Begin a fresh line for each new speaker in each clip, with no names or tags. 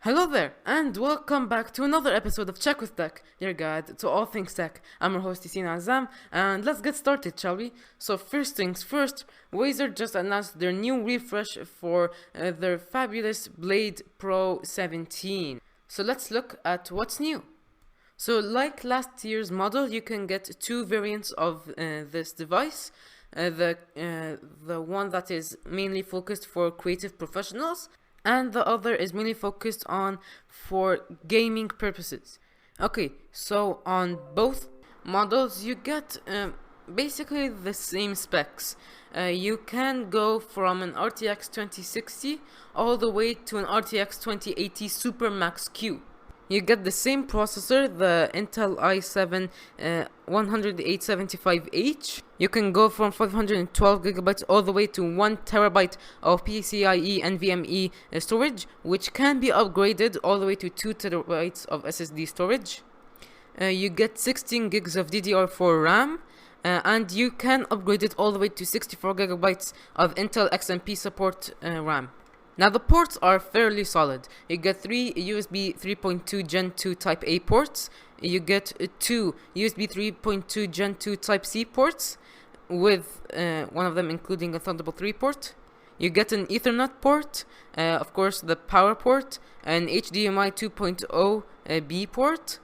Hello there, and welcome back to another episode of Check with Tech, your guide to all things tech. I'm your host Yaseen Azzam, and let's get started, shall we? So first things first, Razer just announced their new refresh for their fabulous Blade Pro 17. So let's look at what's new. So like last year's model, you can get two variants of this device. The one that is mainly focused for creative professionals, and the other is mainly focused on for gaming purposes. Okay, so on both models you get basically the same specs. You can go from an RTX 2060 all the way to an RTX 2080 Super Max Q. You get the same processor, the Intel i7 10875H. You can go from 512 gigabytes all the way to 1 terabyte of PCIe NVMe storage, which can be upgraded all the way to 2 terabytes of SSD storage. You get 16 gigs of DDR4 RAM. And you can upgrade it all the way to 64 gigabytes of Intel XMP support RAM. Now the ports are fairly solid. You get 3 USB 3.2 Gen 2 Type A ports. You get 2 USB 3.2 Gen 2 Type C ports, with one of them including a Thunderbolt 3 port. You get an Ethernet port, of course the power port, an HDMI 2.0 B port,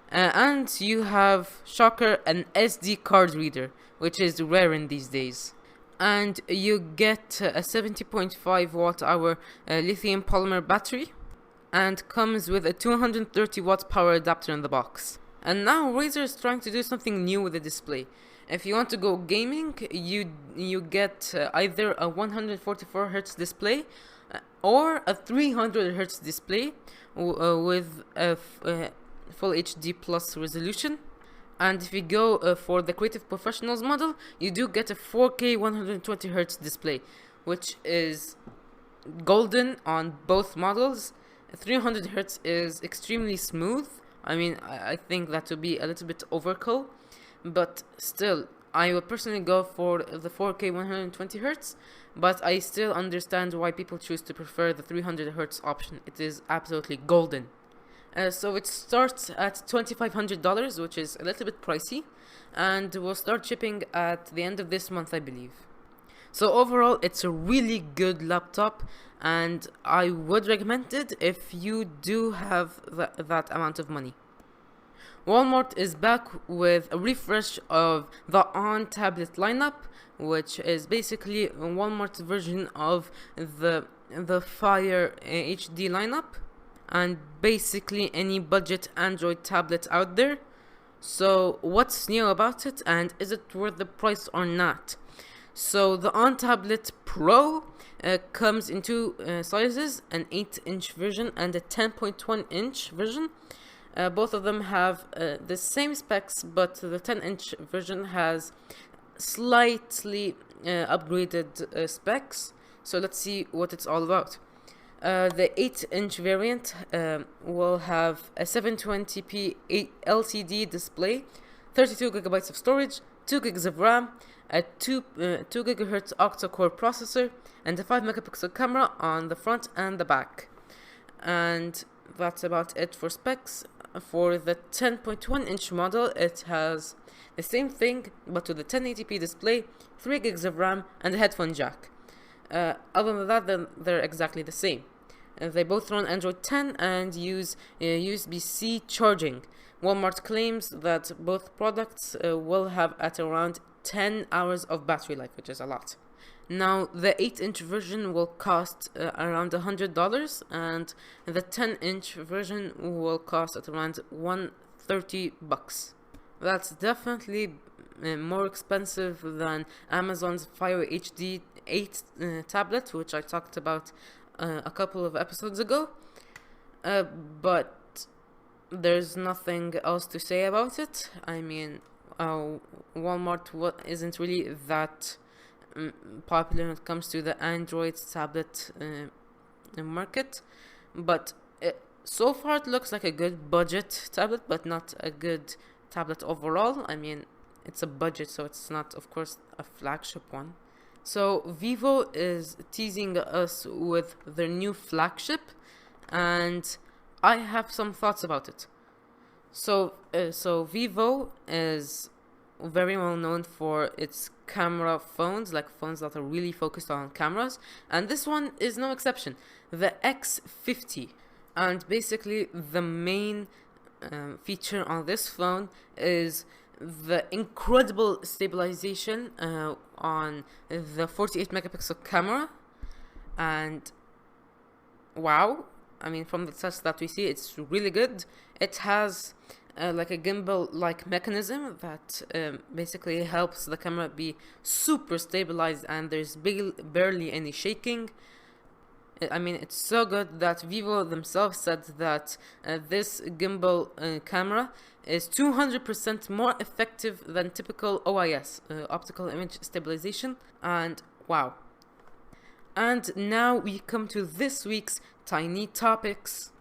and you have, shocker, an SD card reader, which is rare in these days. And you get a 70.5 watt hour lithium polymer battery, and comes with a 230 watt power adapter in the box. And now Razer is trying to do something new with the display. If you want to go gaming, you get either a 144Hz display or a 300Hz display with a full HD plus resolution. And if you go for the creative professionals model, you do get a 4K 120Hz display, which is golden on both models. 300Hz is extremely smooth. I mean, I think that would be a little bit overkill, but still, I would personally go for the 4K 120Hz, but I still understand why people choose to prefer the 300Hz option. It is absolutely golden. So it starts at $2,500, which is a little bit pricey, and will start shipping at the end of this month, I believe. So overall, it's a really good laptop, and I would recommend it if you do have that amount of money. Walmart is back with a refresh of the On tablet lineup, which is basically Walmart's version of the Fire HD lineup, and basically any budget Android tablet out there. So what's new about it, and is it worth the price or not? So the On Tablet Pro comes in two sizes, an 8-inch version and a 10.1-inch version. Both of them have the same specs, but the 10-inch version has slightly upgraded specs. So let's see what it's all about. The 8-inch variant will have a 720p LCD display, 32 gigabytes of storage, 2 gigs of RAM, a 2 GHz octa-core processor, and a 5 megapixel camera on the front and the back. And that's about it for specs. For the 10.1-inch model, it has the same thing, but with a 1080p display, 3 gigs of RAM, and a headphone jack. Other than that, then they're exactly the same. They both run Android 10 and use USB-C charging. Walmart claims that both products will have at around 10 hours of battery life, which is a lot. Now, the 8-inch version will cost around $100, and the 10-inch version will cost at around $130. That's definitely more expensive than Amazon's Fire HD 8 tablet, which I talked about a couple of episodes ago. But there's nothing else to say about it. I mean, Walmart isn't really that popular when it comes to the Android tablet market, but so far it looks like a good budget tablet, but not a good tablet overall. I mean, it's a budget, so it's not, of course, a flagship one. So Vivo is teasing us with their new flagship, and I have some thoughts about it. So Vivo is very well known for its camera phones, like phones that are really focused on cameras, and this one is no exception. The X50, and basically the main feature on this phone is the incredible stabilization on the 48 megapixel camera, and wow, I mean, from the tests that we see, it's really good. It has like a gimbal-like mechanism that basically helps the camera be super stabilized, and there's barely any shaking. I mean, it's so good that Vivo themselves said that this gimbal camera is 200% more effective than typical OIS, optical image stabilization, and wow. And now we come to this week's tiny topics.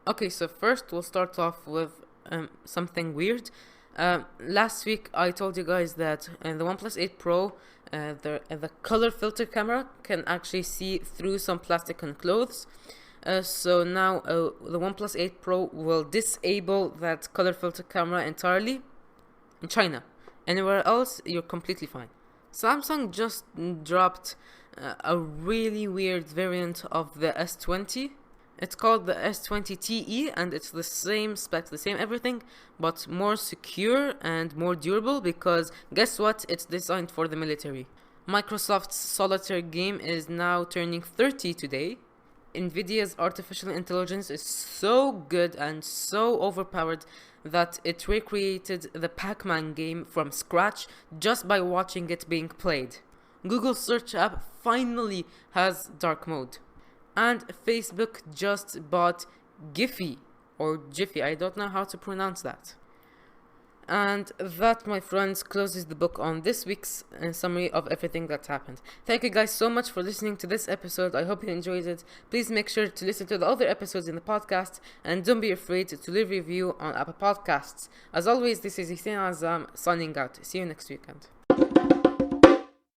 Okay, so first we'll start off with something weird. Last week I told you guys that the OnePlus 8 Pro, the color filter camera can actually see through some plastic and clothes. So now the OnePlus 8 Pro will disable that color filter camera entirely in China. Anywhere else, you're completely fine. Samsung just dropped a really weird variant of the S20. It's called the S20 TE, and it's the same specs, the same everything, but more secure and more durable, because guess what? It's designed for the military. Microsoft's solitaire game is now turning 30 today. Nvidia's artificial intelligence is so good and so overpowered that it recreated the Pac-Man game from scratch just by watching it being played. Google search app finally has dark mode. And Facebook just bought Giphy, or Jiffy, I don't know how to pronounce that. And that, my friends, closes the book on this week's summary of everything that's happened. Thank you guys so much for listening to this episode. I hope you enjoyed it. Please make sure to listen to the other episodes in the podcast, and don't be afraid to leave a review on Apple Podcasts. As always, this is Yaseen Azzam signing out. See you next weekend.